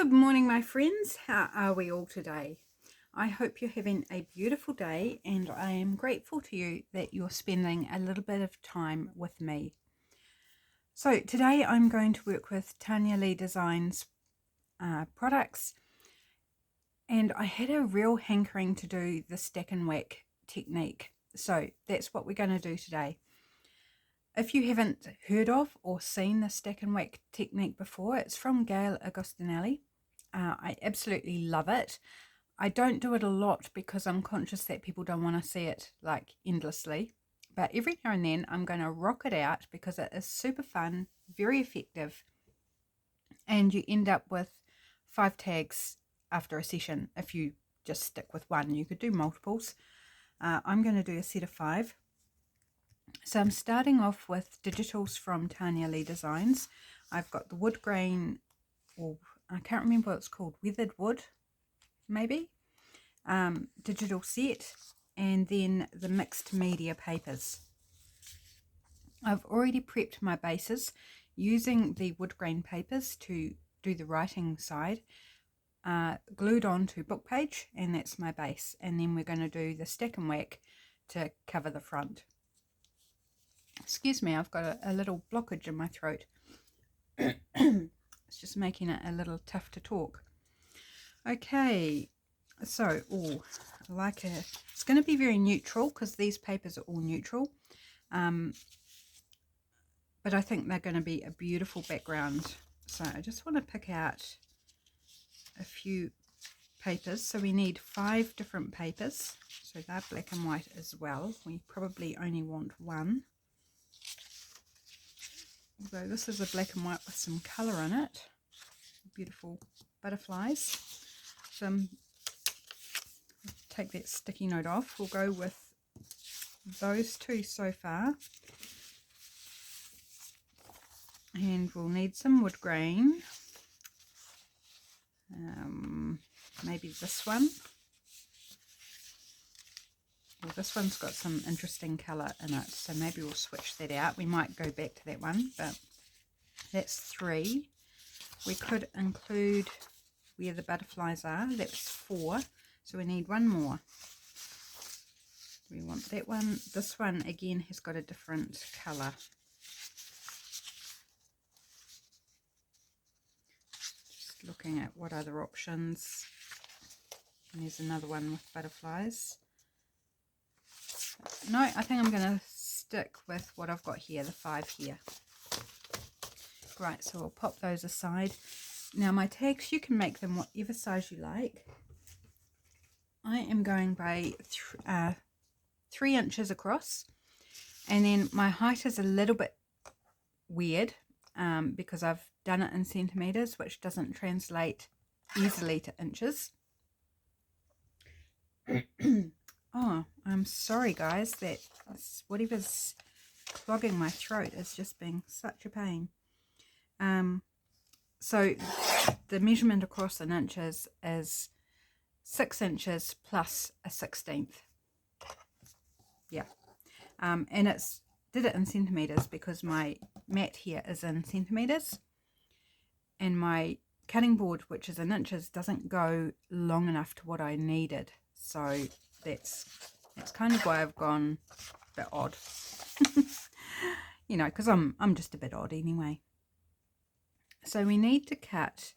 Good morning, my friends. How are we all today? I hope you're having a beautiful day, and I am grateful to you that you're spending a little bit of time with me. So today I'm going to work with Tanya Leigh Designz products, and I had a real hankering to do the stack and whack technique. So that's what we're going to do today. If you haven't heard of or seen the stack and whack technique before, it's from Gail Agostinelli. I absolutely love it. I don't do it a lot because I'm conscious that people don't want to see it like endlessly. But every now and then I'm going to rock it out because it is super fun, very effective. And you end up with 5 tags after a session if you just stick with one. You could do multiples. I'm going to do a set of 5. So I'm starting off with digitals from Tanya Leigh Designz. I've got the wood grain, or I can't remember what it's called, weathered wood, maybe, digital set, and then the mixed media papers. I've already prepped my bases using the wood grain papers to do the writing side, glued onto book page, and that's my base. And then we're going to do the stack and whack to cover the front. Excuse me, I've got a little blockage in my throat. It's just making it a little tough to talk. Okay, so it's going to be very neutral because these papers are all neutral. But I think they're going to be a beautiful background. So I just want to pick out a few papers. So we need 5 different papers. So they're black and white as well. We probably only want 1. Although this is a black and white with some colour in it. Beautiful butterflies. So take that sticky note off. We'll go with those 2 so far. And we'll need some wood grain. Maybe this one. Well, this one's got some interesting colour in it, so maybe we'll switch that out. We might go back to that one, but that's 3. We could include where the butterflies are. That's 4, so we need 1 more. We want that one. This one again has got a different colour. Just looking at what other options. And there's another one with butterflies. No, I think I'm going to stick with what I've got here, the 5 here. Right, so we'll pop those aside. Now my tags, you can make them whatever size you like. I am going by 3 inches across, and then my height is a little bit weird because I've done it in centimetres, which doesn't translate easily to inches. Oh, I'm sorry guys, that whatever's clogging my throat is just being such a pain. So the measurement across in inches is 6 inches plus a 1/16. Yeah. And did it in centimetres because my mat here is in centimetres, and my cutting board, which is in inches, doesn't go long enough to what I needed. So that's kind of why I've gone a bit odd. You know, because I'm just a bit odd anyway. So we need to cut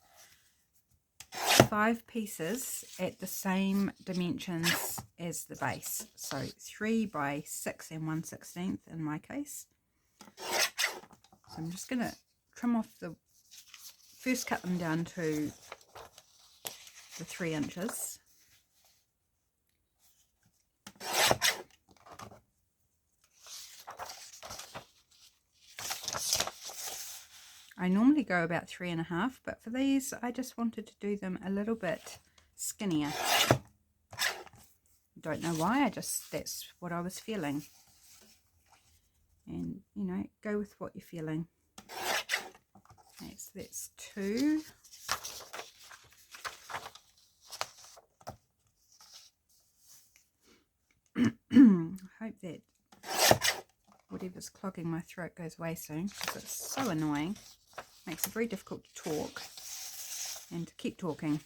5 pieces at the same dimensions as the base. So 3 by 6 and 1/16 in my case. So I'm just going to trim off first cut them down to the 3 inches. I normally go about 3.5, but for these I just wanted to do them a little bit skinnier. Don't know why, that's what I was feeling. And you know, go with what you're feeling. That's 2. I hope that whatever's clogging my throat goes away soon, because it's so annoying. Makes it very difficult to talk. and to keep talking.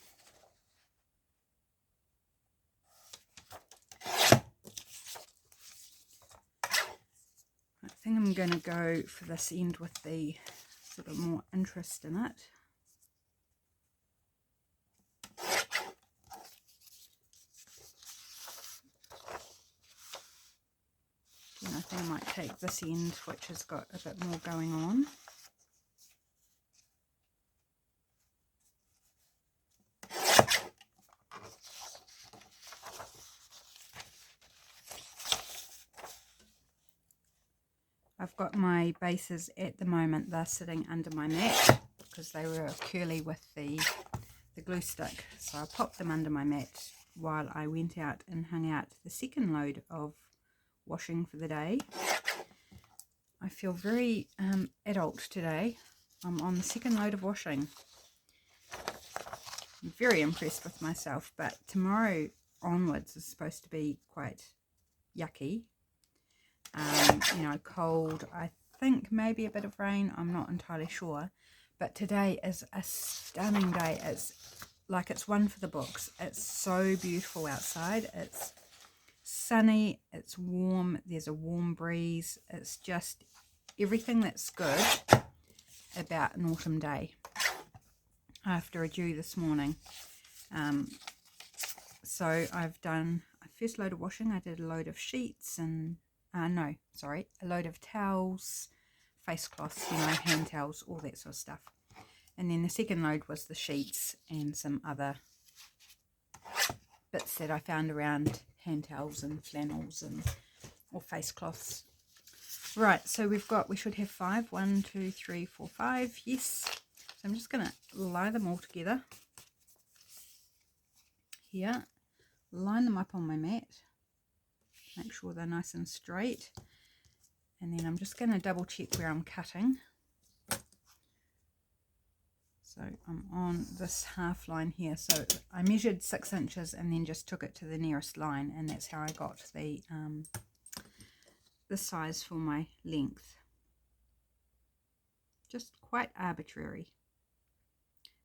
I think I'm going to go for this end with the sort of more interest in it. And I think I might take this end, which has got a bit more going on. I've got my bases at the moment, they're sitting under my mat because they were curly with the glue stick. So I popped them under my mat while I went out and hung out the second load of washing for the day. I feel very adult today. I'm on the second load of washing. I'm very impressed with myself, but tomorrow onwards is supposed to be quite yucky. You know, cold, I think maybe a bit of rain, I'm not entirely sure, but today is a stunning day. It's like it's one for the books. It's so beautiful outside. It's sunny, it's warm, there's a warm breeze. It's just everything that's good about an autumn day after a dew this morning. So I've done a first load of washing. I did a load of sheets and a load of towels, face cloths, you know, hand towels, all that sort of stuff. And then the second load was the sheets and some other bits that I found around, hand towels and flannels and or face cloths. Right, so we should have 5. 1, 2, 3, 4, 5. Yes. So I'm just going to lie them all together here, line them up on my mat. Make sure they're nice and straight, and then I'm just going to double check where I'm cutting. So I'm on this half line here, so I measured 6 inches and then just took it to the nearest line, and that's how I got the size for my length. Just quite arbitrary,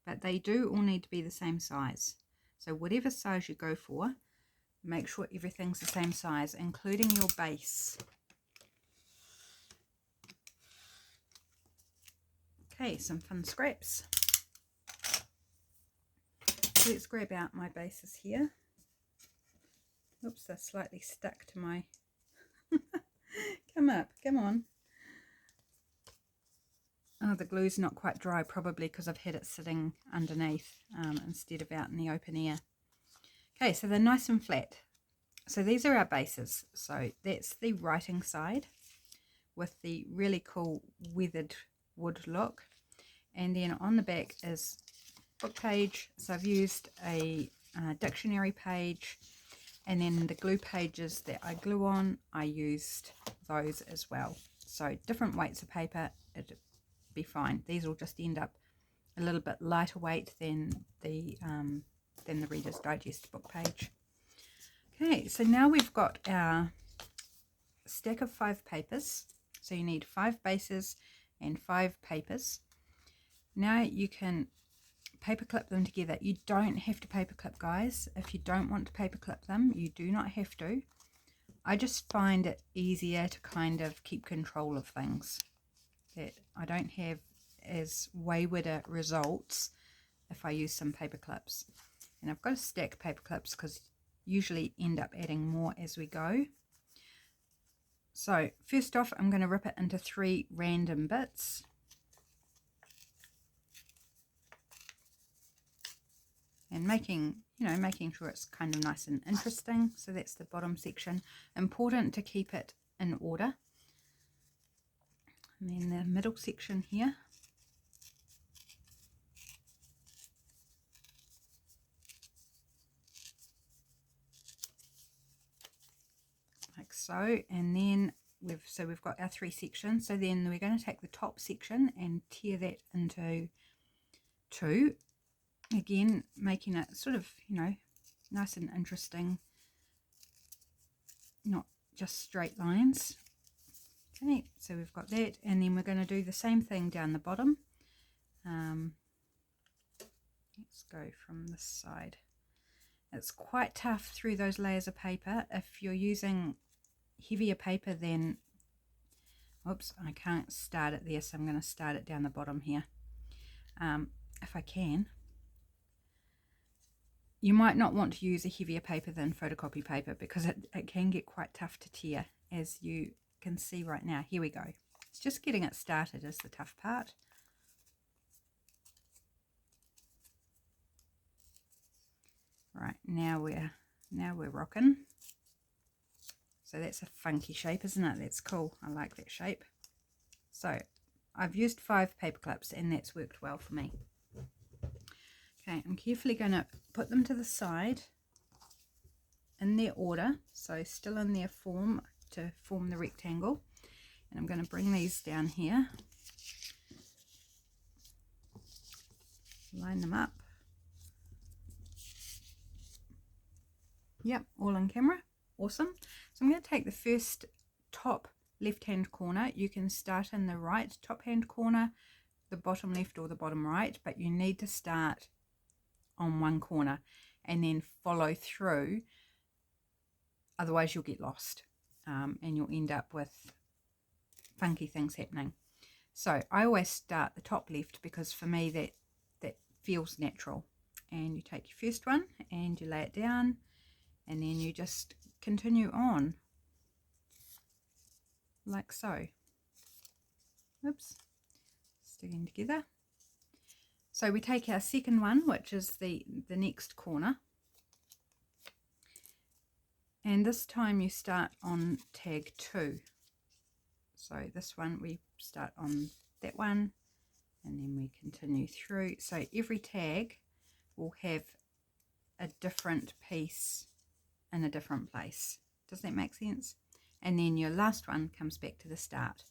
but they do all need to be the same size. So whatever size you go for, make sure everything's the same size, including your base. Okay, some fun scraps. So let's grab out my bases here. Oops, they're slightly stuck to my... Come up, come on. Oh, the glue's not quite dry, probably because I've had it sitting underneath instead of out in the open air. Okay, so they're nice and flat. So these are our bases. So that's the writing side with the really cool weathered wood look. And then on the back is book page. So I've used a dictionary page, and then the glue pages that I glue on, I used those as well. So different weights of paper, it'd be fine. These will just end up a little bit lighter weight than the Reader's Digest book page. Okay, so now we've got our stack of 5 papers. So you need 5 bases and 5 papers. Now you can paper clip them together. You don't have to paper clip, guys. If you don't want to paper clip them, you do not have to. I just find it easier to kind of keep control of things, that I don't have as waywarder results if I use some paper clips. And I've got a stack of paper clips because usually end up adding more as we go. So first off, I'm going to rip it into 3 random bits. And making sure it's kind of nice and interesting. So that's the bottom section. Important to keep it in order. And then the middle section here. Like so. And then we've got our 3 sections. So then we're going to take the top section and tear that into 2. Again, making it sort of, nice and interesting, not just straight lines. Okay, so we've got that, and then we're going to do the same thing down the bottom. Let's go from this side. It's quite tough through those layers of paper. If you're using heavier paper, then, oops, I can't start it there, so I'm going to start it down the bottom here. If I can. You might not want to use a heavier paper than photocopy paper because it can get quite tough to tear, as you can see right now. Here we go. It's just getting it started is the tough part. Right, now we're rocking. So that's a funky shape, isn't it? That's cool. I like that shape. So I've used 5 paper clips and that's worked well for me. Okay, I'm carefully going to put them to the side in their order, so still in their form to form the rectangle. And I'm going to bring these down here, line them up. Yep, all on camera. Awesome. So I'm going to take the first top left hand corner. You can start in the right top hand corner, the bottom left or the bottom right, but you need to start on one corner and then follow through, otherwise you'll get lost and you'll end up with funky things happening. So I always start the top left because for me that feels natural. And you take your first one and you lay it down, and then you just continue on like so. Oops, sticking together. So we take our second one, which is the next corner, and this time you start on tag 2. So this one we start on that one, and then we continue through. So every tag will have a different piece in a different place. Does that make sense? And then your last one comes back to the start.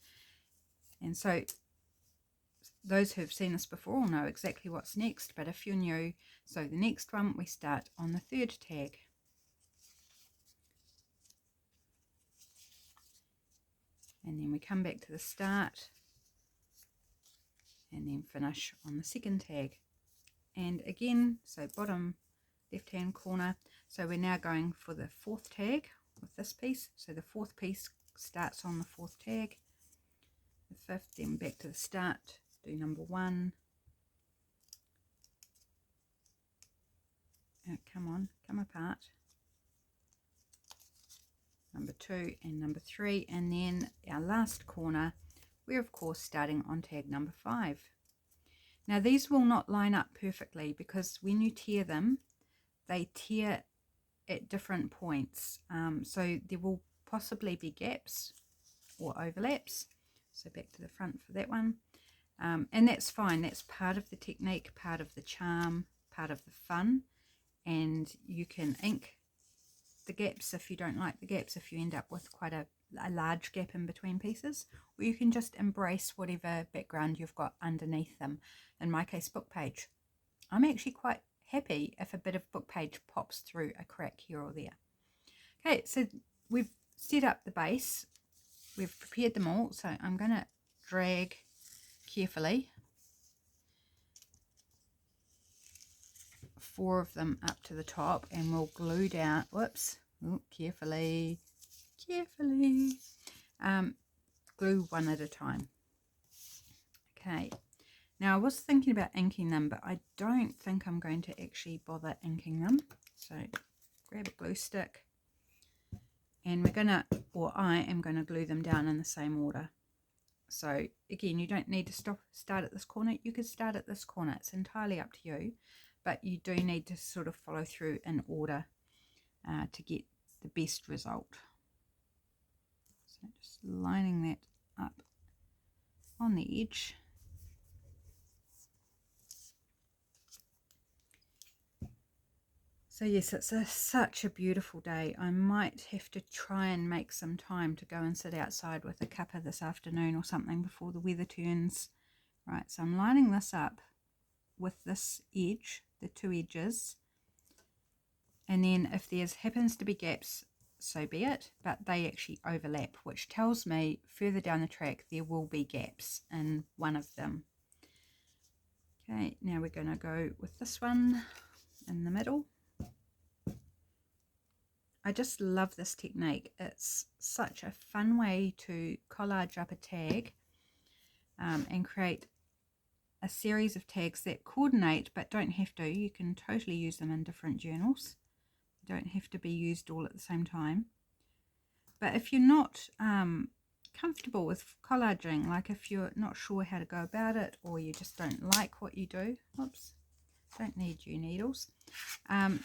And so those who've seen this before will know exactly what's next, but if you're new, so the next one we start on the 3rd tag. And then we come back to the start and then finish on the 2nd tag. And again, so bottom left hand corner. So we're now going for the 4th tag with this piece. So the 4th piece starts on the 4th tag, the 5th, then back to the start, do number 1. Oh, come on, come apart. Number 2 and number 3, and then our last corner, we're of course starting on tag number 5. Now these will not line up perfectly because when you tear them, they tear at different points, so there will possibly be gaps or overlaps. So back to the front for that one, and that's fine. That's part of the technique, part of the charm, part of the fun. And you can ink the gaps if you don't like the gaps, if you end up with quite a large gap in between pieces, or you can just embrace whatever background you've got underneath them. In my case, book page. I'm actually quite happy if a bit of book page pops through a crack here or there. Okay, so we've set up the base, we've prepared them all, so I'm going to drag carefully 4 of them up to the top, and we'll glue down, whoops, carefully, glue one at a time. Okay, now I was thinking about inking them, but I don't think I'm going to actually bother inking them. So grab a glue stick, and we're gonna, or I am going to glue them down in the same order. So again, you don't need to start at this corner. You could start at this corner, it's entirely up to you, but you do need to sort of follow through in order to get the best result. So just lining that up on the edge. So yes, it's such a beautiful day. I might have to try and make some time to go and sit outside with a cuppa this afternoon or something before the weather turns. Right, so I'm lining this up with this edge, the 2 edges, and then if there's happens to be gaps, so be it, but they actually overlap, which tells me further down the track there will be gaps in one of them. Okay, now we're going to go with this one in the middle. I just love this technique. It's such a fun way to collage up a tag and create a series of tags that coordinate but don't have to. You can totally use them in different journals. They don't have to be used all at the same time. But if you're not comfortable with collaging, like if you're not sure how to go about it, or you just don't like what you do, oops, don't need you needles, then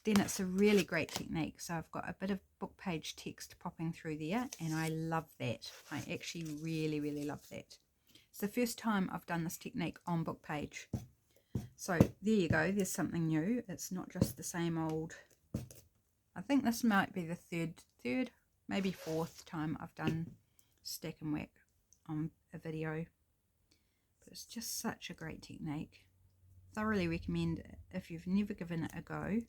it's a really great technique. So I've got a bit of book page text popping through there, and I love that. I actually really love that. It's the first time I've done this technique on book page. So there you go, there's something new. It's not just the same old. I think this might be the third, maybe fourth time I've done stack and whack on a video. But it's just such a great technique. Thoroughly recommend it. If you've never given it a go,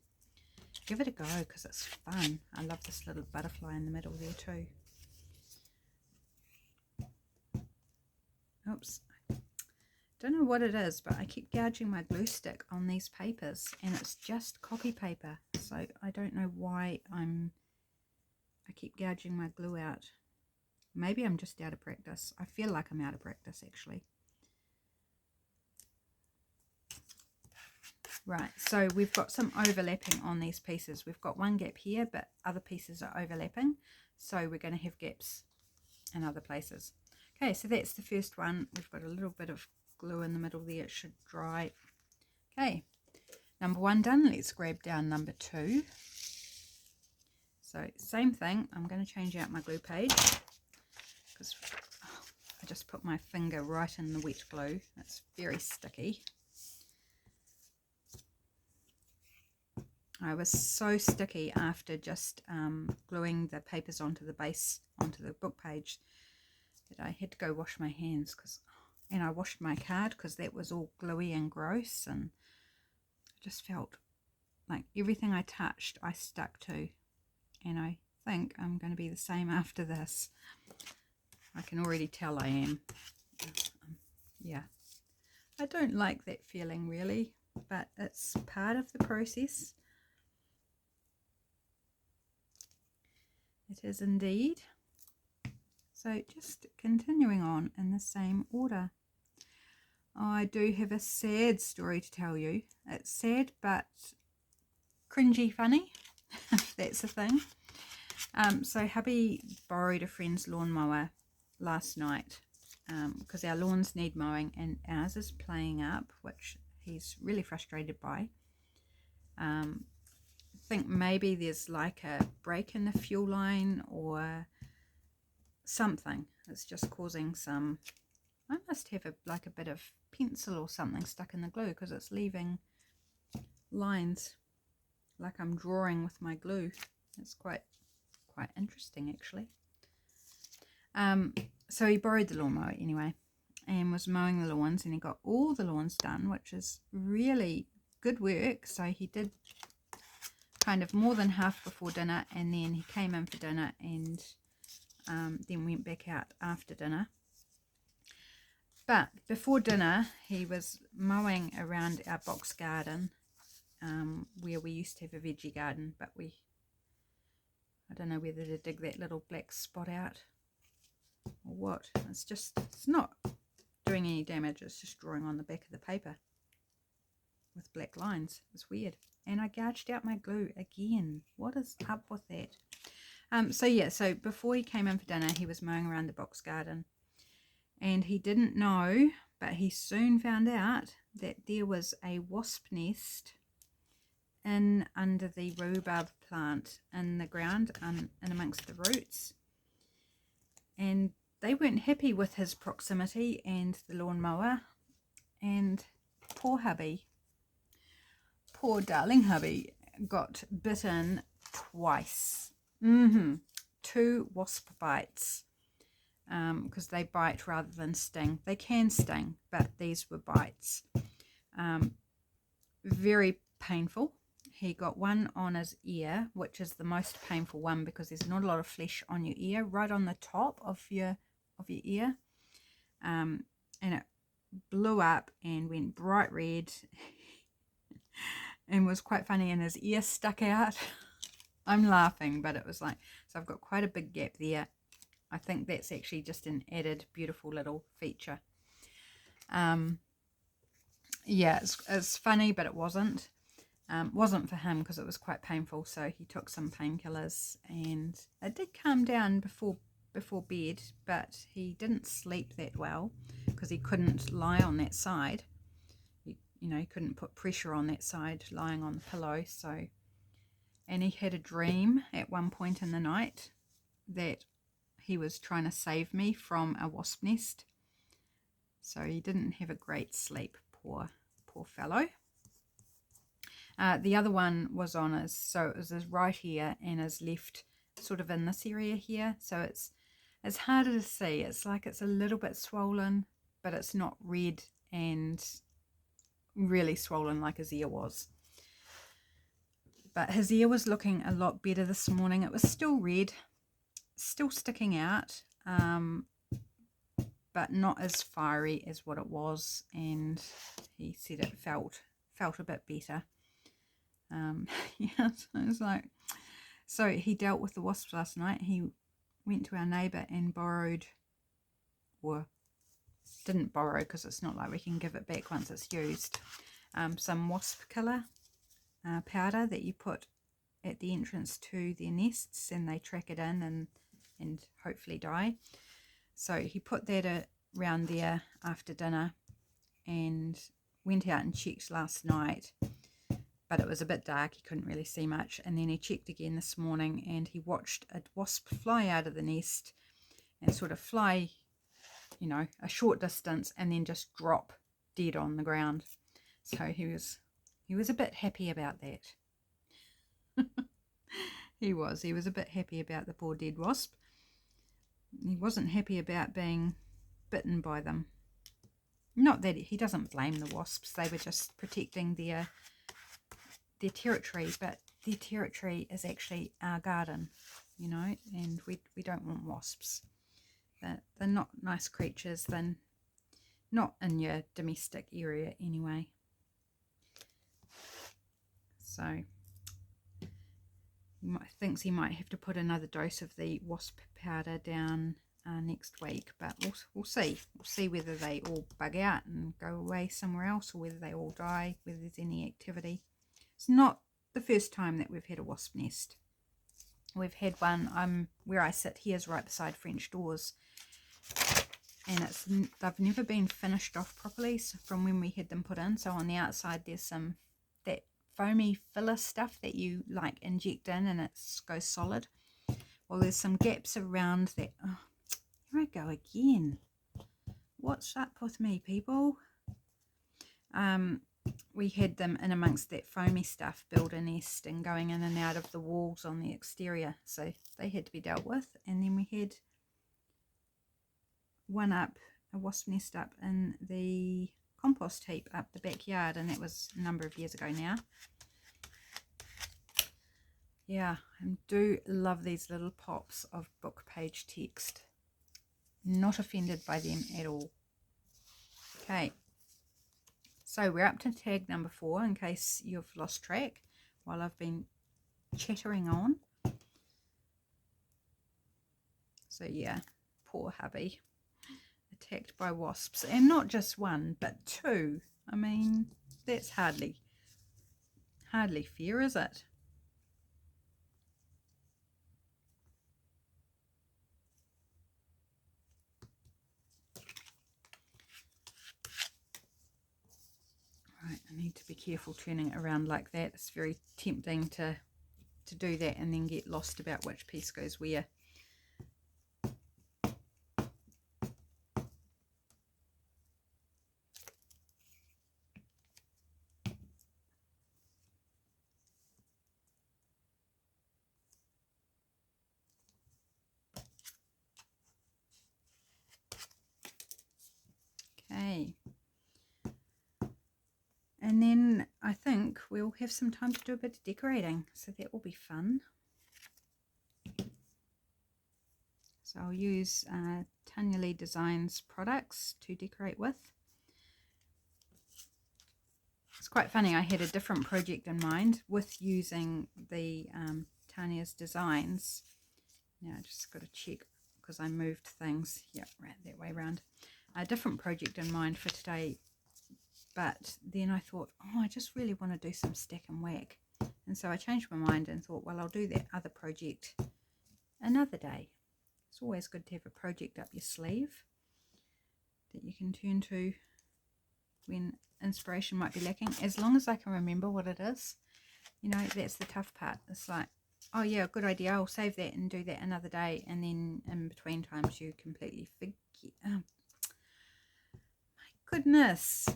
give it a go because it's fun. I love this little butterfly in the middle there too. Oops. Don't know what it is, but I keep gouging my glue stick on these papers and it's just copy paper. So I don't know why I keep gouging my glue out. Maybe I'm just out of practice. I feel like I'm out of practice actually. Right, so we've got some overlapping on these pieces. We've got one gap here, but other pieces are overlapping. So we're going to have gaps in other places. Okay, so that's the first one. We've got a little bit of glue in the middle there. It should dry. Okay, number one done. Let's grab down number two. So same thing. I'm going to change out my glue page because I just put my finger right in the wet glue. It's very sticky. I was so sticky after just gluing the papers onto the base, onto the book page, that I had to go wash my hands, and I washed my card because that was all gluey and gross, and I just felt like everything I touched I stuck to, and I think I'm going to be the same after this. I can already tell I am. Yeah, I don't like that feeling really, but it's part of the process. It is indeed. So just continuing on in the same order. Oh, I do have a sad story to tell you. It's sad but cringy funny, if that's a thing. So hubby borrowed a friend's lawnmower last night because our lawns need mowing and ours is playing up, which he's really frustrated by. I think maybe there's like a break in the fuel line or something. It's just causing some. I must have like a bit of pencil or something stuck in the glue because it's leaving lines like I'm drawing with my glue. It's quite interesting actually. So he borrowed the lawnmower anyway and was mowing the lawns, and he got all the lawns done, which is really good work. So he did kind of more than half before dinner, and then he came in for dinner and then went back out after dinner. But before dinner he was mowing around our box garden where we used to have a veggie garden, but I don't know whether to dig that little black spot out or what. It's not doing any damage, it's just drawing on the back of the paper with black lines. It's weird. And I gouged out my glue again. What is up with that? So before he came in for dinner, he was mowing around the box garden. And he didn't know, but he soon found out that there was a wasp nest in under the rhubarb plant in the ground and amongst the roots. And they weren't happy with his proximity and the lawnmower. And poor hubby, poor darling hubby, got bitten twice. 2 wasp bites. Because they bite rather than sting. They can sting, but these were bites. Very painful. He got one on his ear, which is the most painful one because there's not a lot of flesh on your ear, right on the top of your ear. And blew up and went bright red and was quite funny, and his ear stuck out. I'm laughing, but it was like, so I've got quite a big gap there. I think that's actually just an added beautiful little feature. Yeah, it's funny, but it wasn't. Wasn't for him because it was quite painful, so he took some painkillers and it did calm down before bed, but he didn't sleep that well because he couldn't lie on that side. He couldn't put pressure on that side lying on the pillow. So, and he had a dream at one point in the night that he was trying to save me from a wasp nest. So he didn't have a great sleep, poor fellow. The other one was on so it was his right ear and his left sort of in this area here. So it's harder to see. It's like it's a little bit swollen, but it's not red and really swollen like his ear was. But his ear was looking a lot better this morning. It was still red, still sticking out, but not as fiery as what it was. And he said it felt a bit better. Yeah, so it was like, so he dealt with the wasps last night. He went to our neighbour and borrowed, or didn't borrow because it's not like we can give it back once it's used, some wasp killer powder that you put at the entrance to their nests, and they track it in and hopefully die. So he put that around there after dinner and went out and checked last night, but it was a bit dark, he couldn't really see much. And then he checked again this morning and he watched a wasp fly out of the nest and sort of fly, a short distance and then just drop dead on the ground. So he was a bit happy about that. He was a bit happy about the poor dead wasp. He wasn't happy about being bitten by them. Not that he doesn't blame the wasps, they were just protecting their territory, but their territory is actually our garden, and we don't want wasps. They're not nice creatures, then not in your domestic area anyway. So he thinks he might have to put another dose of the wasp powder down next week, but we'll see. We'll see whether they all bug out and go away somewhere else, or whether they all die, whether there's any activity. It's not the first time that we've had a wasp nest. We've had one, where I sit here is right beside French doors, and they've never been finished off properly from when we had them put in. So on the outside there's that foamy filler stuff that you like inject in and it goes solid. Well, there's some gaps around that. Oh, here I go again. What's up with me, people? We had them in amongst that foamy stuff, build a nest and going in and out of the walls on the exterior, so they had to be dealt with. And then we had a wasp nest up in the compost heap up the backyard, and that was a number of years ago now. Yeah, I do love these little pops of book page text. Not offended by them at all. Okay. So we're up to tag number 4, in case you've lost track while I've been chattering on. So yeah, poor hubby. Attacked by wasps. And not just one, but 2. I mean, that's hardly fair, is it? Right, I need to be careful turning it around like that. It's very tempting to do that and then get lost about which piece goes where. Okay. And then I think we'll have some time to do a bit of decorating, so that will be fun. So I'll use Tanya Leigh Designz products to decorate with. quite funny. I had a different project in mind with using the Tanya's Designs. Now I just got to check because I moved things. Yeah, right that way around. A different project in mind for today, but then I thought, oh, I just really want to do some stack and whack, and so I changed my mind and thought, well, I'll do that other project another day. It's always good to have a project up your sleeve that you can turn to when inspiration might be lacking, as long as I can remember what it is. You know, that's the tough part. It's like, oh yeah, good idea, I'll save that and do that another day, and then in between times you completely forget. Oh, my goodness,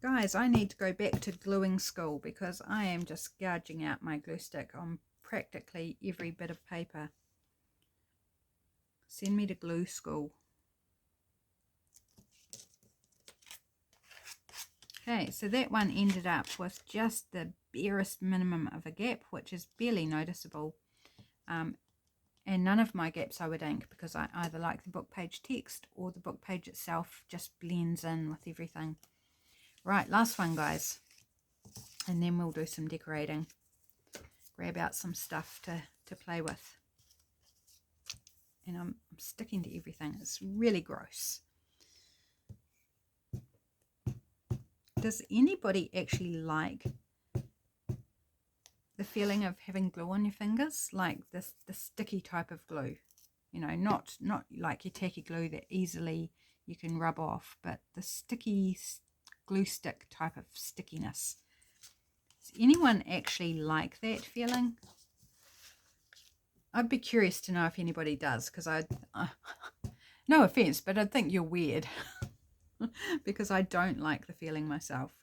guys, I need to go back to gluing school because I am just gouging out my glue stick on practically every bit of paper. Send me to glue school. Okay, so that one ended up with just the barest minimum of a gap, which is barely noticeable. And none of my gaps I would ink because I either like the book page text or the book page itself just blends in with everything. Right, last one, guys. And then we'll do some decorating. Grab out some stuff to play with. And I'm sticking to everything. It's really gross. Does anybody actually like the feeling of having glue on your fingers? Like the sticky type of glue. You know, not like your tacky glue that easily you can rub off, but the sticky glue stick type of stickiness. Does anyone actually like that feeling? I'd be curious to know if anybody does, because no offense, but I think you're weird because I don't like the feeling myself.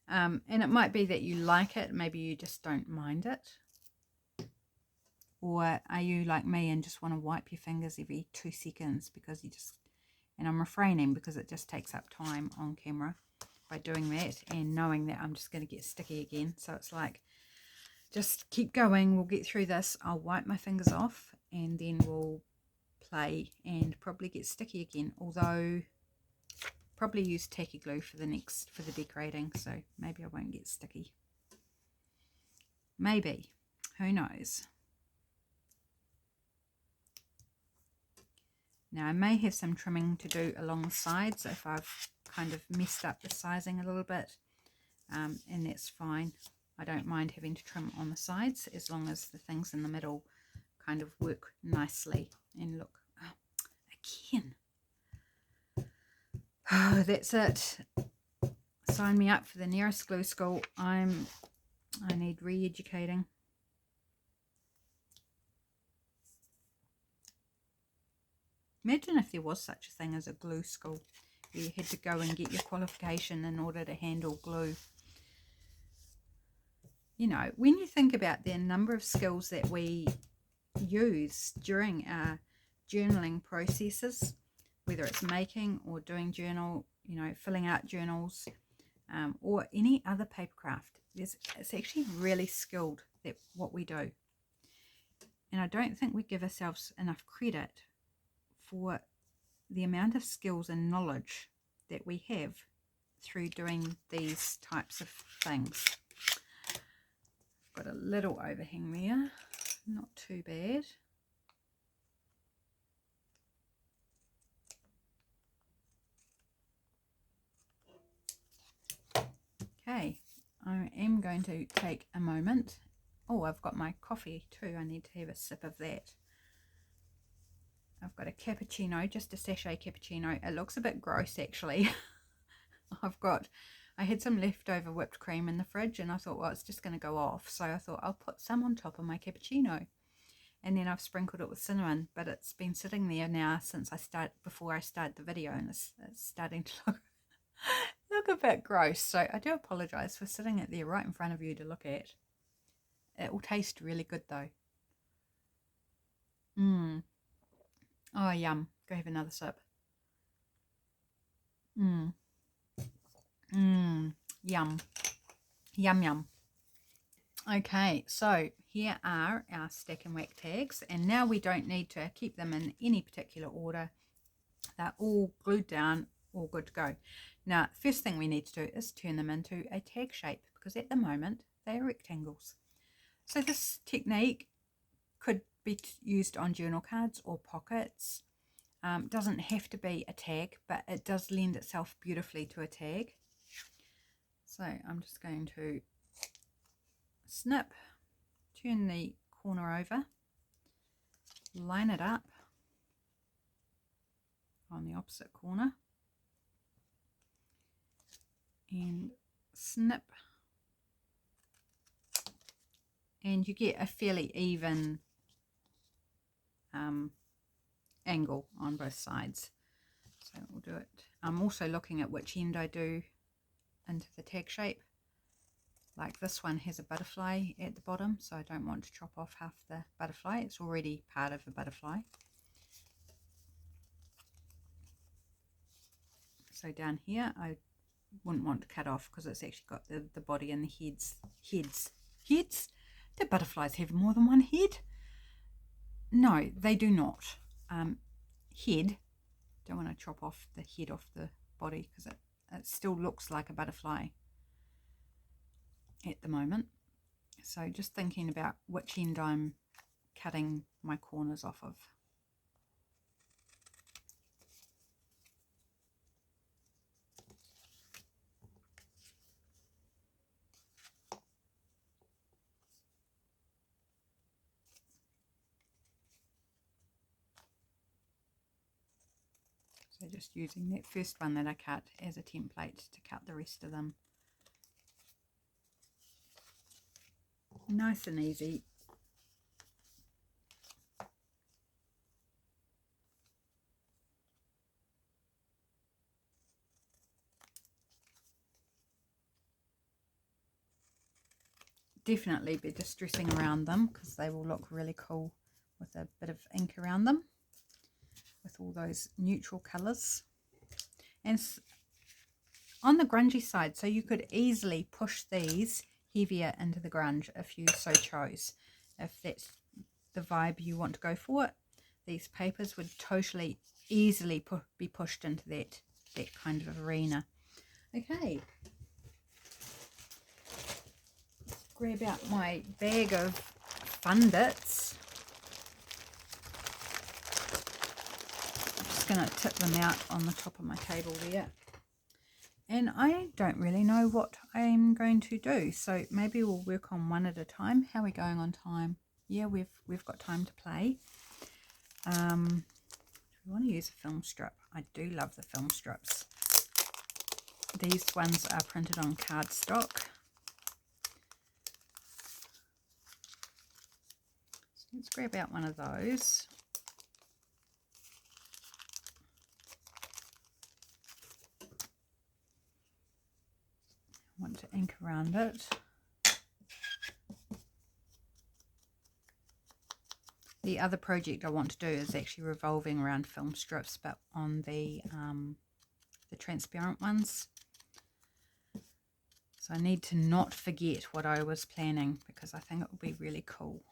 And it might be that you like it, maybe you just don't mind it. Or are you like me and just want to wipe your fingers every 2 seconds because you just, and I'm refraining because it just takes up time on camera by doing that and knowing that I'm just going to get sticky again. So it's like, just keep going, we'll get through this. I'll wipe my fingers off and then we'll play and probably get sticky again, although probably use tacky glue for the decorating, so maybe I won't get sticky. Maybe, who knows. Now I may have some trimming to do along the sides if I've kind of messed up the sizing a little bit, and that's fine. I don't mind having to trim on the sides as long as the things in the middle kind of work nicely. And look, oh, again. Oh, that's it. Sign me up for the nearest glue school. I need re-educating. Imagine if there was such a thing as a glue school where you had to go and get your qualification in order to handle glue. You know, when you think about the number of skills that we use during our journaling processes, whether it's making or doing journal, you know, filling out journals, or any other paper craft, it's actually really skilled, that what we do. And I don't think we give ourselves enough credit for the amount of skills and knowledge that we have through doing these types of things. I've got a little overhang there, not too bad. Okay, I am going to take a moment. Oh, I've got my coffee too. I need to have a sip of that. I've got a cappuccino, just a sachet cappuccino. It looks a bit gross actually. I had some leftover whipped cream in the fridge and I thought, well, it's just going to go off. So I thought I'll put some on top of my cappuccino. And then I've sprinkled it with cinnamon, but it's been sitting there now since before I start the video, and it's starting to look a bit gross. So I do apologize for sitting it there right in front of you to look at. It will taste really good though. Oh, yum. Go have another sip. Yum. Yum, yum. Okay, so here are our stack and whack tags, and now we don't need to keep them in any particular order. They're all glued down, all good to go. Now, first thing we need to do is turn them into a tag shape, because at the moment they are rectangles. So this technique could be used on journal cards or pockets. Doesn't have to be a tag, but it does lend itself beautifully to a tag. So I'm just going to snip, turn the corner over, line it up on the opposite corner, and snip, and you get a fairly even angle on both sides. So we'll do it. I'm also looking at which end I do into the tag shape. Like this one has a butterfly at the bottom, so I don't want to chop off half the butterfly. It's already part of a butterfly. So down here I wouldn't want to cut off, because it's actually got the body and the heads. Do butterflies have more than one head? No, they do not. Head, don't want to chop off the head off the body, because it still looks like a butterfly at the moment. So just thinking about which end I'm cutting my corners off of. So just using that first one that I cut as a template to cut the rest of them. Nice and easy. Definitely be distressing around them, because they will look really cool with a bit of ink around them, with all those neutral colours. And on the grungy side, so you could easily push these heavier into the grunge if you so chose. If that's the vibe you want to go for, these papers would totally easily be pushed into that kind of arena. Okay, let's grab out my bag of fun bits. I'm just going to tip them out on the top of my table there. And I don't really know what I'm going to do, so maybe we'll work on one at a time. How are we going on time? Yeah, we've got time to play. We want to use a film strip. I do love the film strips. These ones are printed on cardstock. So let's grab out one of those. I want to ink around it. The other project I want to do is actually revolving around film strips, but on the transparent ones. So I need to not forget what I was planning, because I think it will be really cool.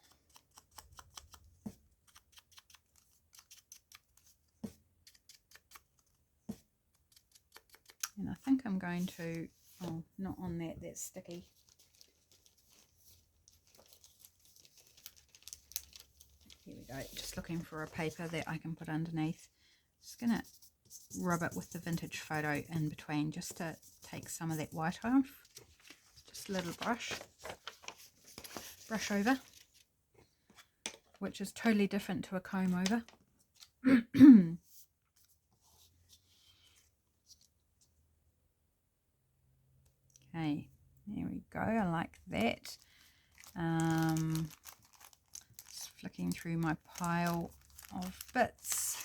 And I think I'm going to, oh, not on that, that's sticky. Here we go, just looking for a paper that I can put underneath. Just going to rub it with the vintage photo in between, just to take some of that white off. Just a little brush over, which is totally different to a comb over. Okay, there we go, I like that. Just flicking through my pile of bits.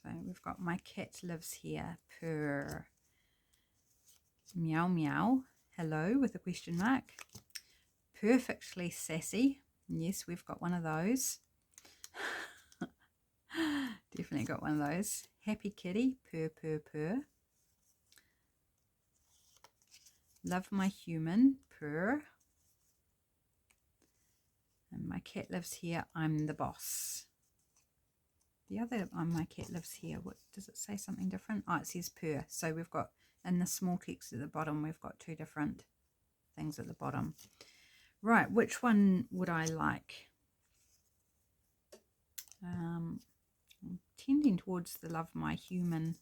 So we've got my cat lives here, purr. Meow meow, hello with a question mark. Perfectly sassy, yes, we've got one of those. Definitely got one of those. Happy kitty, purr purr purr. Love my human, purr. And my cat lives here, I'm the boss. The other my cat lives here, what does it say? Something different? Oh, it says purr. So we've got, in the small text at the bottom, we've got two different things at the bottom. Right, which one would I like? I'm tending towards the Love My Human.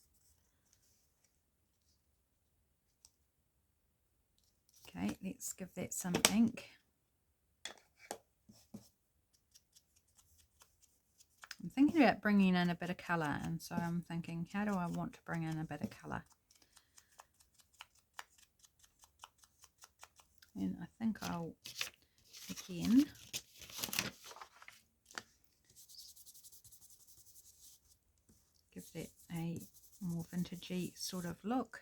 Okay, let's give that some ink. I'm thinking about bringing in a bit of colour, and so I'm thinking, how do I want to bring in a bit of colour? And I think I'll, again, give that a more vintagey sort of look.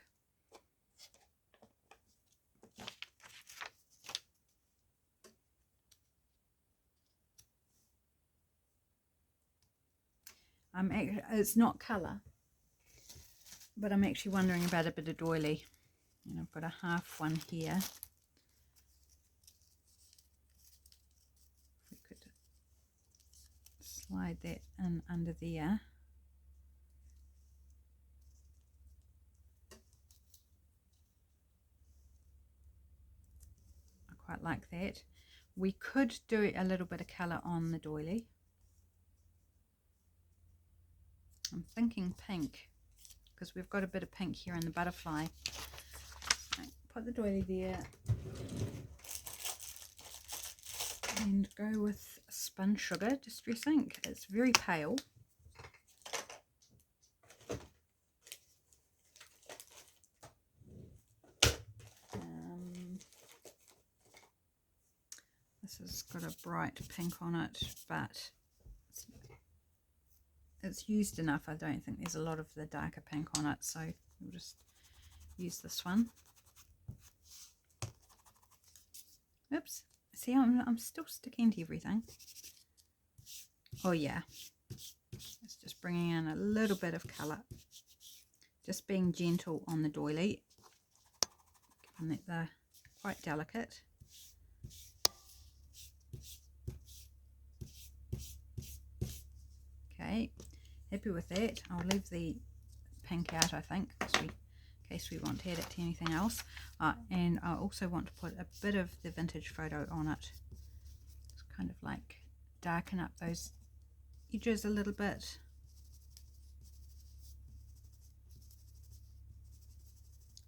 It's not colour, but I'm actually wondering about a bit of doily. And I've got a half one here. If we could slide that in under there. I quite like that. We could do a little bit of colour on the doily. I'm thinking pink, because we've got a bit of pink here in the butterfly. Right, put the doily there and go with spun sugar distress ink. It's very pale. This has got a bright pink on it, but it's used enough. I don't think there's a lot of the darker pink on it, so we'll just use this one. Oops, see, I'm still sticking to everything. Oh yeah, it's just bringing in a little bit of colour, just being gentle on the doily, given that they're quite delicate. Okay, happy with that. I'll leave the pink out, I think, in case we want to add it to anything else. And I also want to put a bit of the vintage photo on it. It's kind of like darken up those edges a little bit.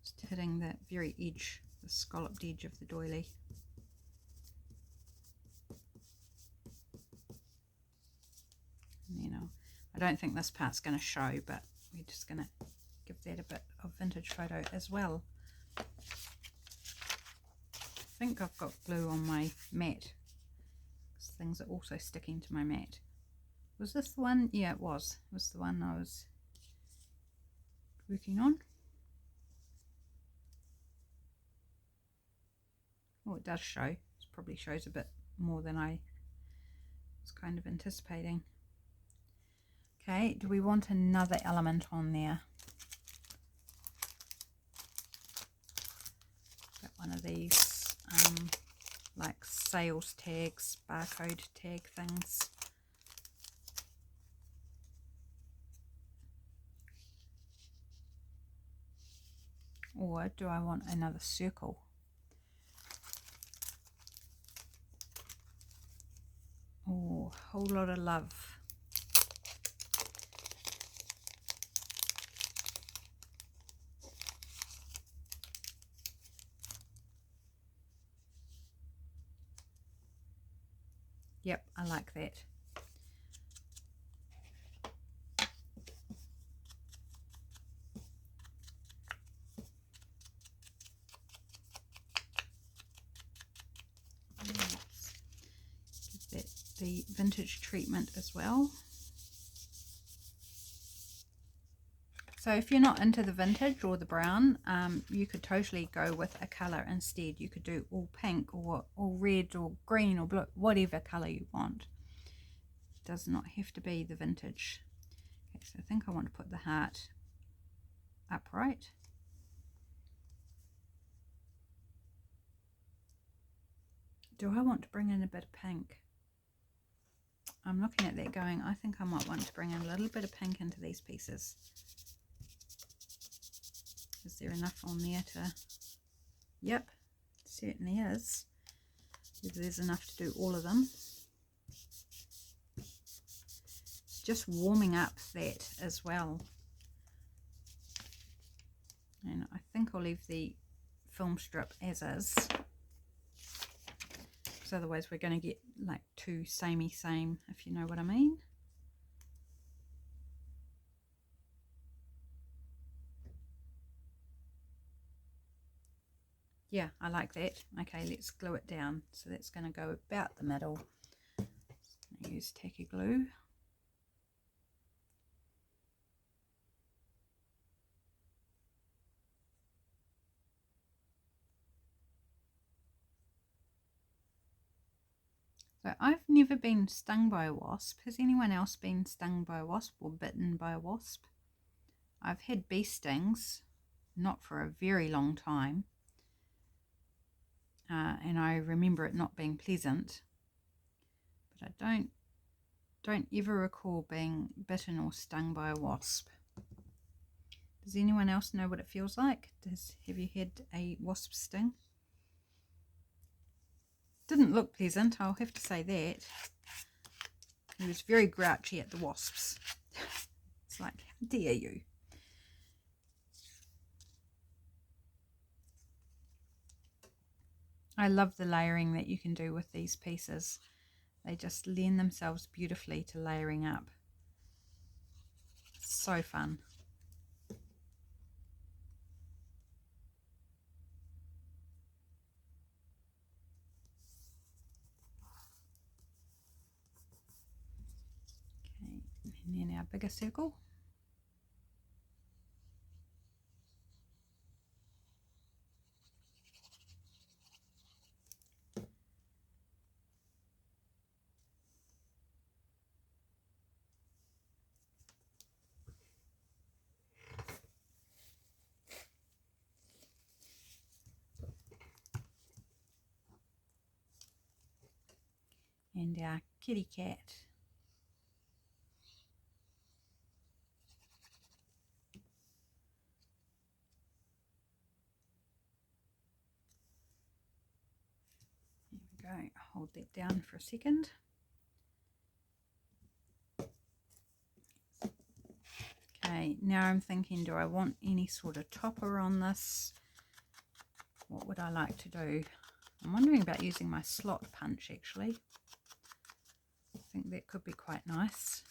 Just hitting the very edge, the scalloped edge of the doily. I don't think this part's going to show, but we're just going to give that a bit of vintage photo as well. I think I've got glue on my mat. Things are also sticking to my mat. Was this the one? Yeah, it was. It was the one I was working on. Oh, it does show. It probably shows a bit more than I was kind of anticipating. Okay, do we want another element on there? Got one of these like sales tags, barcode tag things. Or do I want another circle? Oh, a whole lot of love. Yep, I like that. Give that the vintage treatment as well. So if you're not into the vintage or the brown, you could totally go with a colour instead. You could do all pink or all red or green or blue, whatever colour you want. It does not have to be the vintage. Okay, so I think I want to put the heart upright. Do I want to bring in a bit of pink? I'm looking at that going, I think I might want to bring in a little bit of pink into these pieces. Is there enough on there to... Yep, certainly is. There's enough to do all of them. Just warming up that as well. And I think I'll leave the film strip as is, because otherwise we're going to get like too samey same, if you know what I mean. Yeah, I like that. Okay, let's glue it down. So that's going to go about the middle. Just going to use tacky glue. So I've never been stung by a wasp. Has anyone else been stung by a wasp or bitten by a wasp? I've had bee stings, not for a very long time. And I remember it not being pleasant. But I don't ever recall being bitten or stung by a wasp. Does anyone else know what it feels like? Have you had a wasp sting? Didn't look pleasant, I'll have to say that. He was very grouchy at the wasps. It's like, how dare you? I love the layering that you can do with these pieces. They just lend themselves beautifully to layering up. So fun. Okay, and then our bigger circle. And our kitty cat. There we go, hold that down for a second. Okay, now I'm thinking, do I want any sort of topper on this? What would I like to do? I'm wondering about using my slot punch actually. I think that could be quite nice.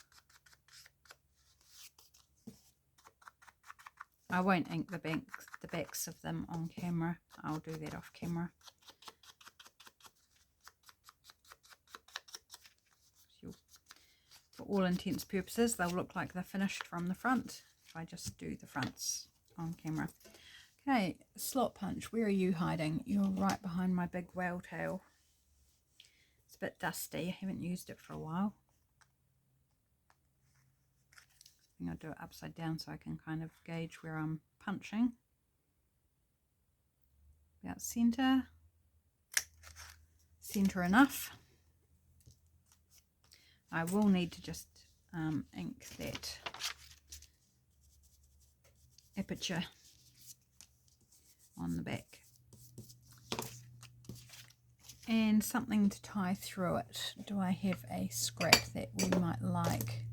I won't ink the backs of them on camera. I'll do that off camera. For all intents and purposes, they'll look like they're finished from the front if I just do the fronts on camera. Okay, slot punch, where are you hiding? You're right behind my big whale tail. It's a bit dusty, I haven't used it for a while. I think I'll do it upside down so I can kind of gauge where I'm punching. About center enough. I will need to just ink that aperture on the back. And something to tie through it. Do I have a scrap that we might like?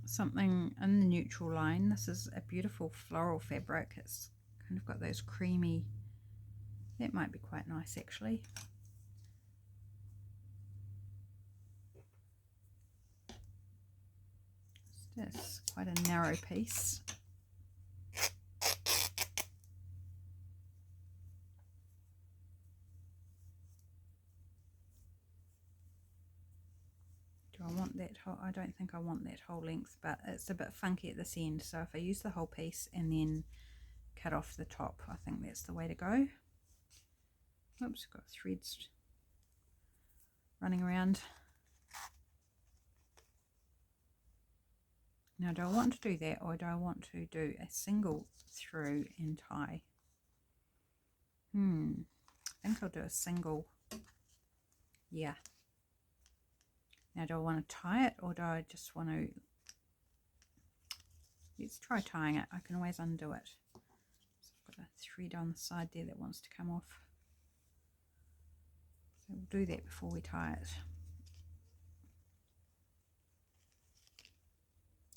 Something in the neutral line. This is a beautiful floral fabric. It's kind of got those creamy, that might be quite nice actually. What's this? Quite a narrow piece. Do I want that whole? I don't think I want that whole length, but it's a bit funky at this end, so if I use the whole piece and then cut off the top, I think that's the way to go. Oops, got threads running around. Now, do I want to do that, or do I want to do a single through and tie? I think I'll do a single. Yeah. Now, do I want to tie it, or do I just want to... Let's try tying it. I can always undo it. So I've got a thread on the side there that wants to come off. So we'll do that before we tie it.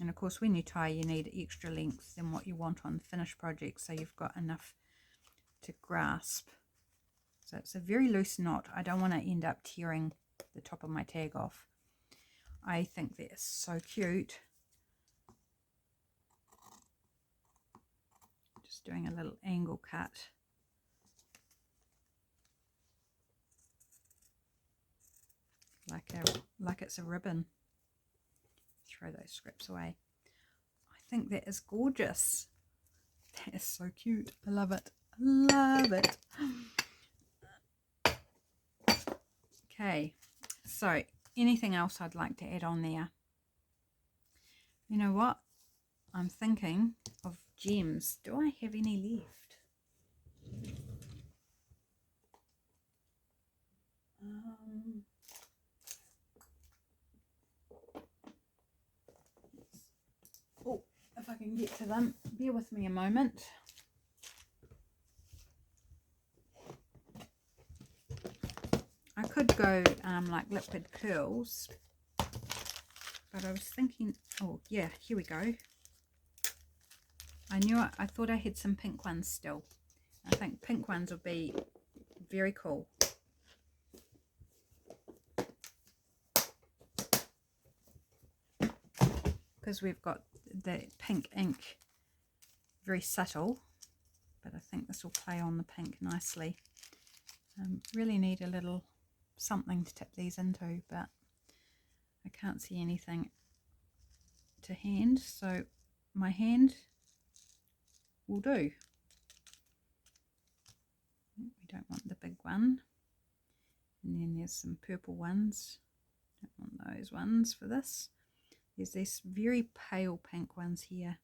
And of course, when you tie, you need extra length than what you want on the finished project, so you've got enough to grasp. So it's a very loose knot. I don't want to end up tearing the top of my tag off. I think that is so cute. Just doing a little angle cut. Like it's a ribbon. Throw those scraps away. I think that is gorgeous. That is so cute. I love it. I love it. Okay, so anything else I'd like to add on there? You know what? I'm thinking of gems. Do I have any left? Oh, if I can get to them, bear with me a moment. I could go like liquid pearls, but I was thinking, oh yeah, here we go. I thought I had some pink ones still. I think pink ones would be very cool. Because we've got the pink ink, very subtle, but I think this will play on the pink nicely. Really need a little something to tip these into, but I can't see anything to hand, so my hand will do. We don't want the big one. And then there's some purple ones. Don't want those ones for this. There's these very pale pink ones here.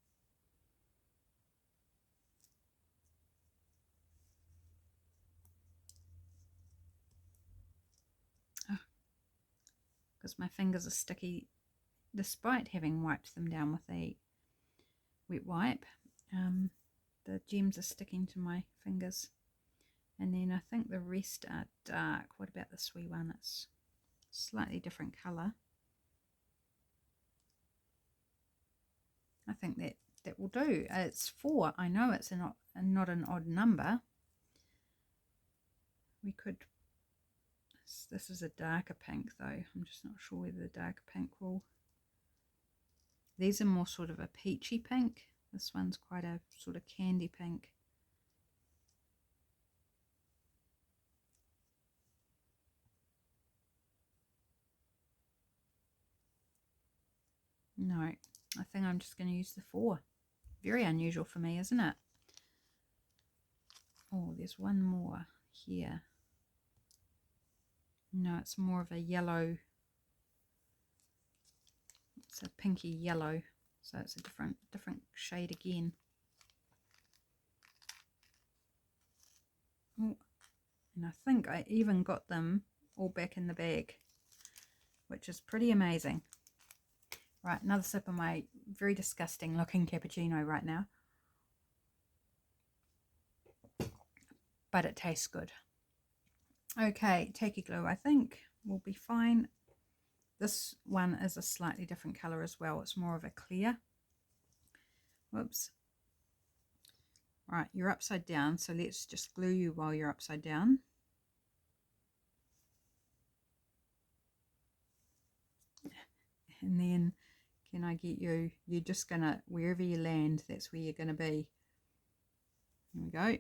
Because my fingers are sticky despite having wiped them down with a wet wipe. The gems are sticking to my fingers. And then I think the rest are dark. What about this wee one? It's slightly different colour. I think that will do. It's 4. I know it's not an odd number. We could... This is a darker pink though. I'm just not sure whether the darker pink will... These are more sort of a peachy pink. This one's quite a sort of candy pink. No, I think I'm just going to use the 4. Very unusual for me, isn't it? Oh, there's one more here. No, it's more of a yellow. It's a pinky yellow, so it's a different shade again. Oh, and I think I even got them all back in the bag, which is pretty amazing. Right, another sip of my very disgusting looking cappuccino right now. But it tastes good. Okay, tacky glue I think will be fine. This one is a slightly different colour as well. It's more of a clear. Whoops. Right, you're upside down, so let's just glue you while you're upside down. And then can I get you, you're just gonna, wherever you land, that's where you're gonna be. Here we go.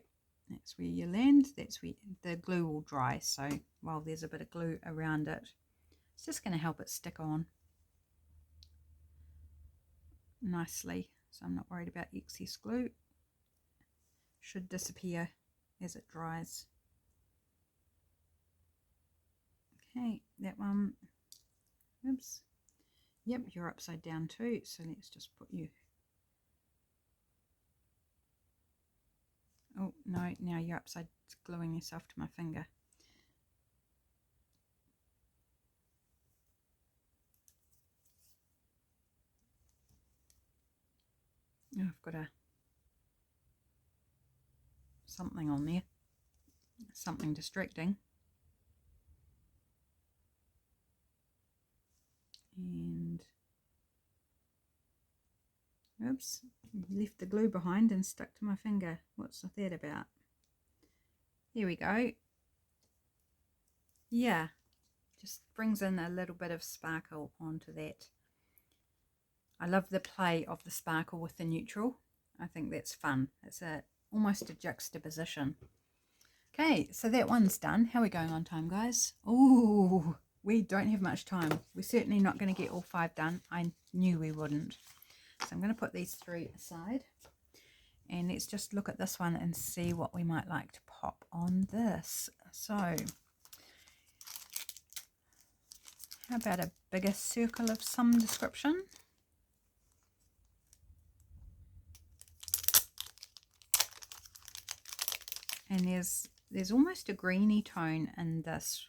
That's where you land. That's where the glue will dry. So while there's a bit of glue around it, it's just going to help it stick on nicely. So I'm not worried about excess glue. Should disappear as it dries. Okay, that one. Oops. Yep, you're upside down too. So let's just put you. Oh, no, now you're upside, gluing yourself to my finger. I've got something on there, something distracting. And oops, left the glue behind and stuck to my finger. What's that about? There we go. Yeah, just brings in a little bit of sparkle onto that. I love the play of the sparkle with the neutral. I think that's fun. It's almost a juxtaposition. Okay, so that one's done. How are we going on time, guys? Oh, we don't have much time. We're certainly not going to get all 5 done. I knew we wouldn't. So I'm going to put these 3 aside. And let's just look at this one and see what we might like to pop on this. So, how about a bigger circle of some description? And there's almost a greeny tone in this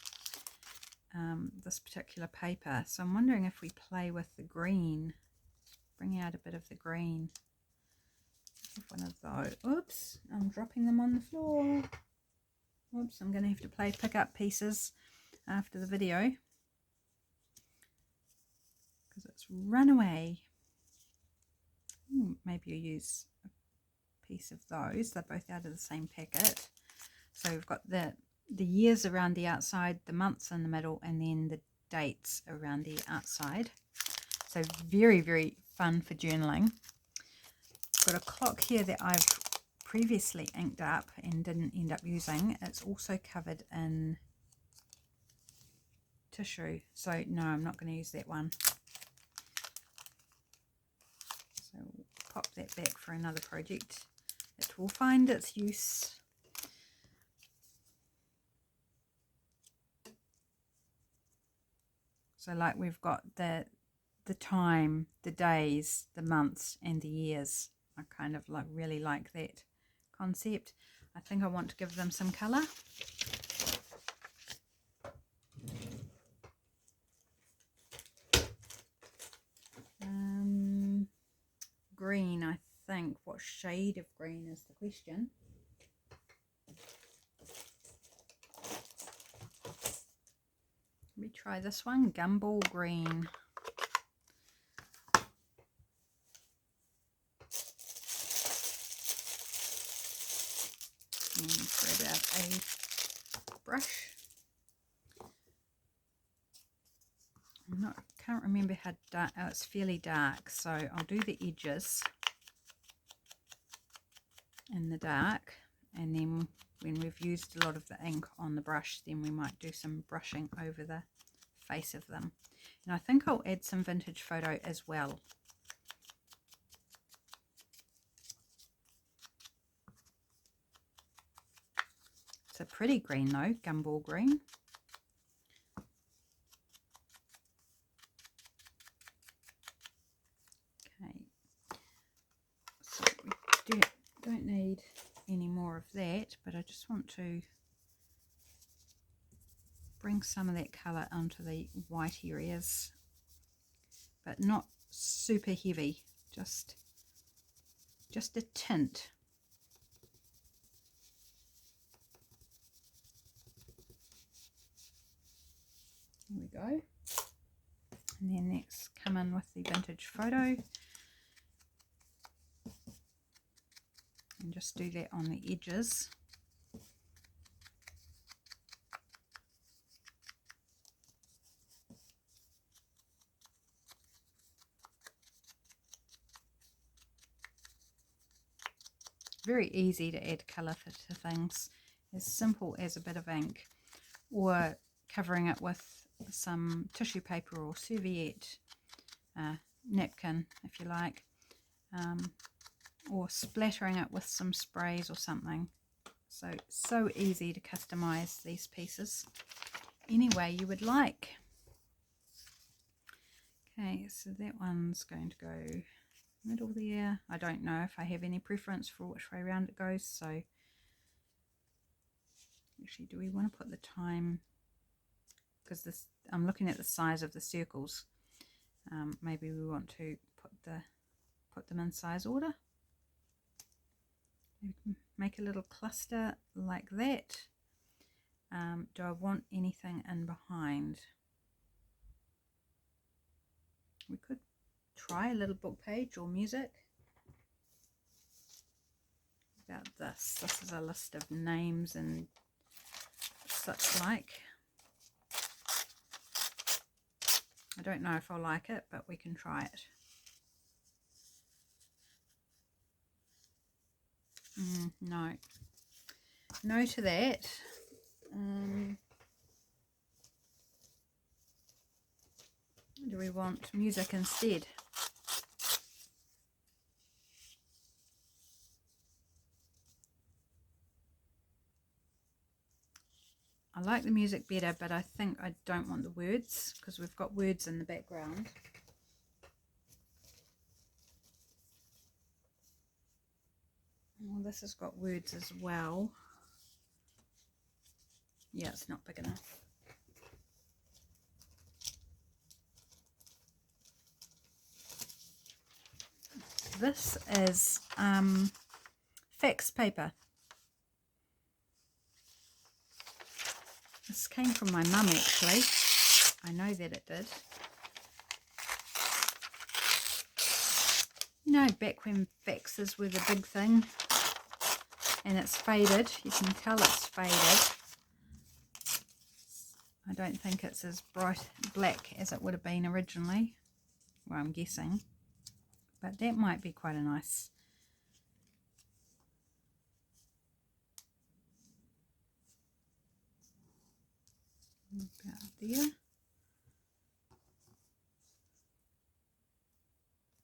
this particular paper. So I'm wondering if we play with the green, bring out a bit of the green. One of those. Oops, I'm dropping them on the floor. Oops, I'm going to have to pick up pieces after the video because it's run away. Maybe you use a piece of those. They're both out of the same packet. So we've got the years around the outside, the months in the middle, and then the dates around the outside. So very, very fun for journaling. Got a clock here that I've previously inked up and didn't end up using. It's also covered in tissue, so no, I'm not going to use that one. So we'll pop that back for another project. It will find its use. So like we've got the time, the days, the months, and the years. I kind of really like that concept. I think I want to give them some colour. Green, I think. What shade of green is the question? Let me try this one, Gumball Green. And grab out a brush. Can't remember how dark. Oh, it's fairly dark, so I'll do the edges in the dark, and then when we've used a lot of the ink on the brush, then we might do some brushing over the face of them. And I think I'll add some vintage photo as well. It's a pretty green though, Gumball Green. Okay, so we don't need any more of that, but I just want to bring some of that colour onto the white areas, but not super heavy, just a tint. There we go. And then next come in with the vintage photo and just do that on the edges. Very easy to add colour to things, as simple as a bit of ink or covering it with some tissue paper or serviette, napkin if you like, or splattering it with some sprays or something. So easy to customize these pieces any way you would like. Okay, so that one's going to go middle there. I don't know if I have any preference for which way around it goes, so actually, do we want to put the time, because this, I'm looking at the size of the circles, maybe we want to put them in size order. make a little cluster like that. Do I want anything in behind? We could try a little book page or music. About this. This is a list of names and such like. I don't know if I'll like it, but we can try it. No. No to that. Do we want music instead? I like the music better, but I think I don't want the words because we've got words in the background. Well, this has got words as well. Yeah, it's not big enough. This is fax paper. This came from my mum actually. I know that it did. You know, back when faxes were the big thing and it's faded. You can tell it's faded. I don't think it's as bright black as it would have been originally. Well, I'm guessing. But that might be quite a nice. About there.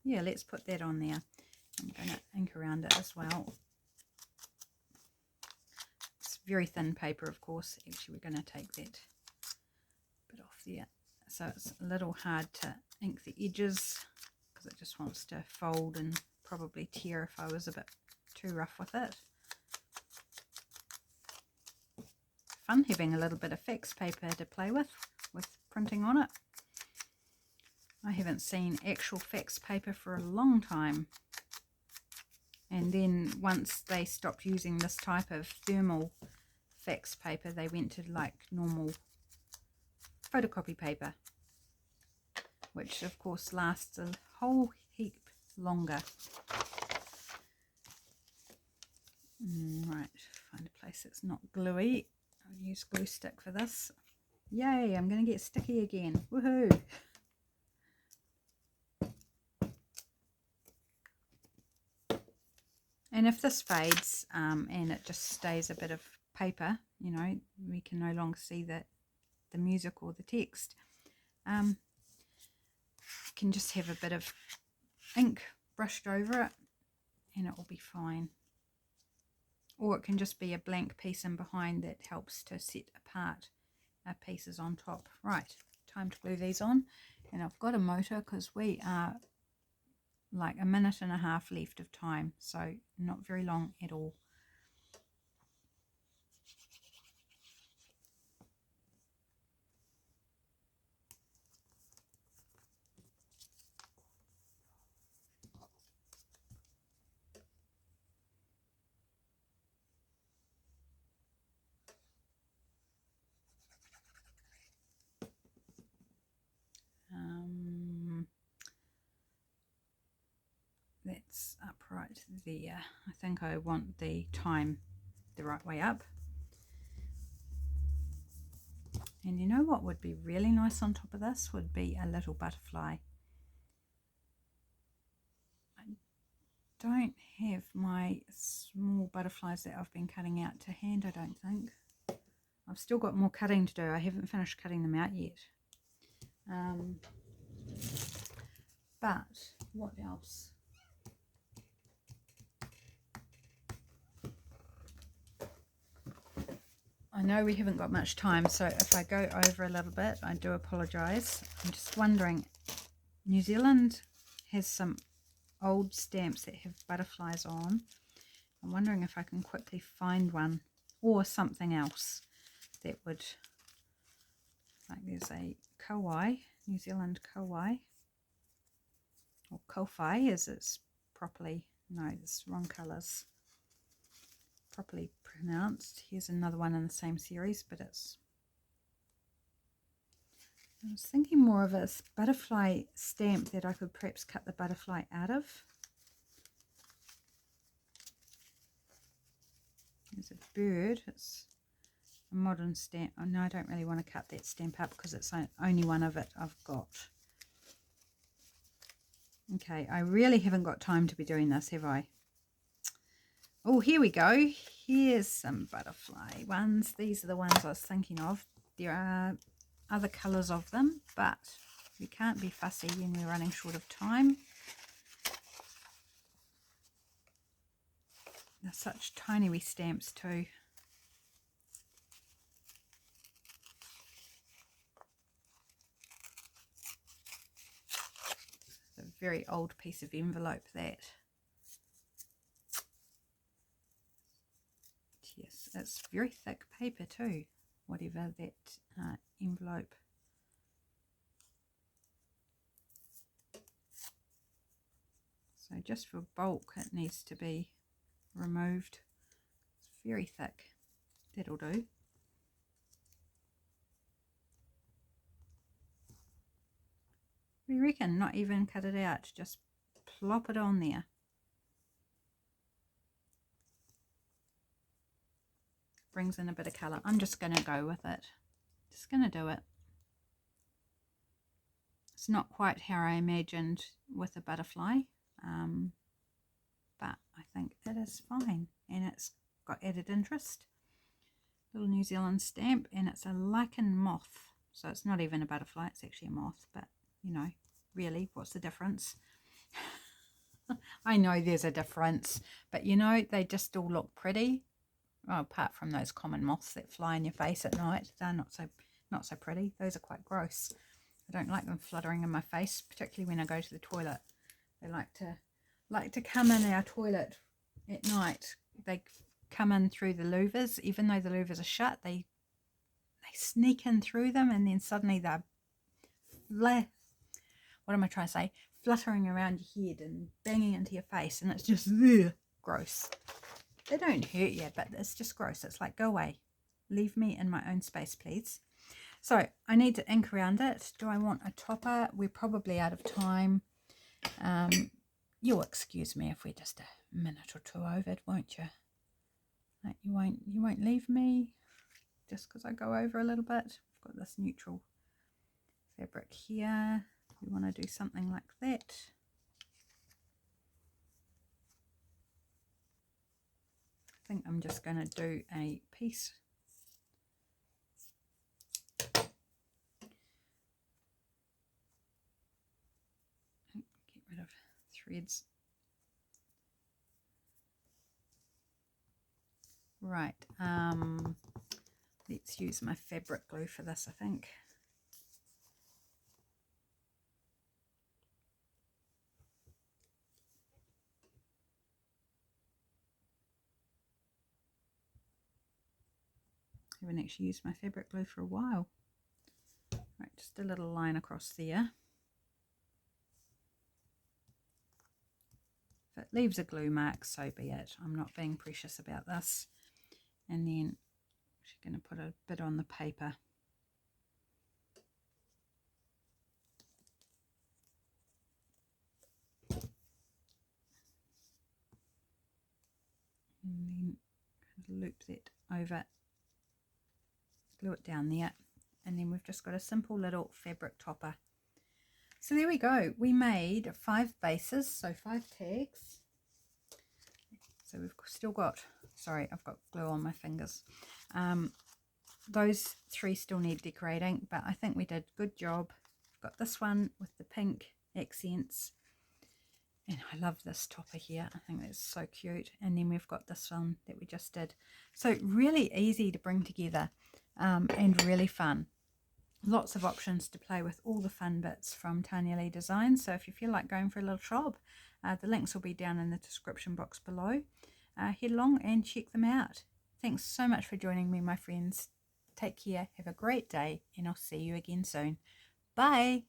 Yeah, let's put that on there. I'm going to ink around it as well. It's very thin paper, of course. Actually, we're going to take that bit off there. So it's a little hard to ink the edges because it just wants to fold and probably tear if I was a bit too rough with it. Fun having a little bit of fax paper to play with printing on it. I haven't seen actual fax paper for a long time. And then once they stopped using this type of thermal fax paper, they went to like normal photocopy paper, which of course lasts a whole heap longer. Right, find a place that's not gluey. I'll use glue stick for this. Yay, I'm going to get sticky again. Woohoo! And if this fades and it just stays a bit of paper, you know, we can no longer see the music or the text. You can just have a bit of ink brushed over it and it will be fine. Or it can just be a blank piece in behind that helps to set apart pieces on top. Right, time to glue these on. And I've got a motor because we are like a minute and a half left of time, so not very long at all. That's up right there. I think I want the time the right way up. And you know what would be really nice on top of this would be a little butterfly. I don't have my small butterflies that I've been cutting out to hand, I don't think. I've still got more cutting to do. I haven't finished cutting them out yet. But what else? I know we haven't got much time, so if I go over a little bit, I do apologise. I'm just wondering, New Zealand has some old stamps that have butterflies on. I'm wondering if I can quickly find one or something else that would, like there's a Kauai, New Zealand Kauai, or Kowhai as it's properly, no, it's wrong colours. properly pronounced. Here's another one in the same series, but it's, I was thinking more of a butterfly stamp that I could perhaps cut the butterfly out of. There's a bird. It's a modern stamp. Oh no, I don't really want to cut that stamp up because it's only one of it I've got. Okay, I really haven't got time to be doing this, have I? Oh, here we go. Here's some butterfly ones. These are the ones I was thinking of. There are other colours of them, but we can't be fussy when we're running short of time. They're such tiny wee stamps too. It's a very old piece of envelope, that. Yes, it's very thick paper too, whatever that envelope. So just for bulk it needs to be removed. It's very thick. That'll do. We reckon not even cut it out, just plop it on there. Brings in a bit of colour. I'm just going to go with it. Just going to do it. It's not quite how I imagined with a butterfly, but I think it is fine, and it's got added interest. Little New Zealand stamp, and it's a lichen moth, so it's not even a butterfly, it's actually a moth, but you know, really, what's the difference? I know there's a difference, but you know, they just all look pretty. Well, apart from those common moths that fly in your face at night, they're not so pretty. Those are quite gross. I don't like them fluttering in my face, particularly when I go to the toilet. They like to come in our toilet at night. They come in through the louvers, even though the louvers are shut. They sneak in through them, and then suddenly they're what am I trying to say? Fluttering around your head and banging into your face, and it's just gross. They don't hurt you, but it's just gross. It's like, go away. Leave me in my own space, please. So I need to ink around it. Do I want a topper? We're probably out of time. You'll excuse me if we're just a minute or two over it, won't you? Like, you won't leave me just because I go over a little bit. I've got this neutral fabric here. We want to do something like that. I think I'm just going to do a piece. Get rid of threads. Right, let's use my fabric glue for this, I think. I haven't actually used my fabric glue for a while. Right, just a little line across there. If it leaves a glue mark, so be it. I'm not being precious about this. And then I'm actually going to put a bit on the paper. And then kind of loop that over, glue it down there, and then we've just got a simple little fabric topper. So there we go. We made 5 bases, so 5 tags. So we've still got, sorry, I've got glue on my fingers. Those 3 still need decorating, but I think we did a good job. I've got this one with the pink accents, and I love this topper here. I think that's so cute. And then we've got this one that we just did. So really easy to bring together, and really fun. Lots of options to play with, all the fun bits from Tanya Leigh Designz. So if you feel like going for a little shop, the links will be down in the description box below. Head along and check them out. Thanks so much for joining me, my friends. Take care, have a great day, and I'll see you again soon. Bye.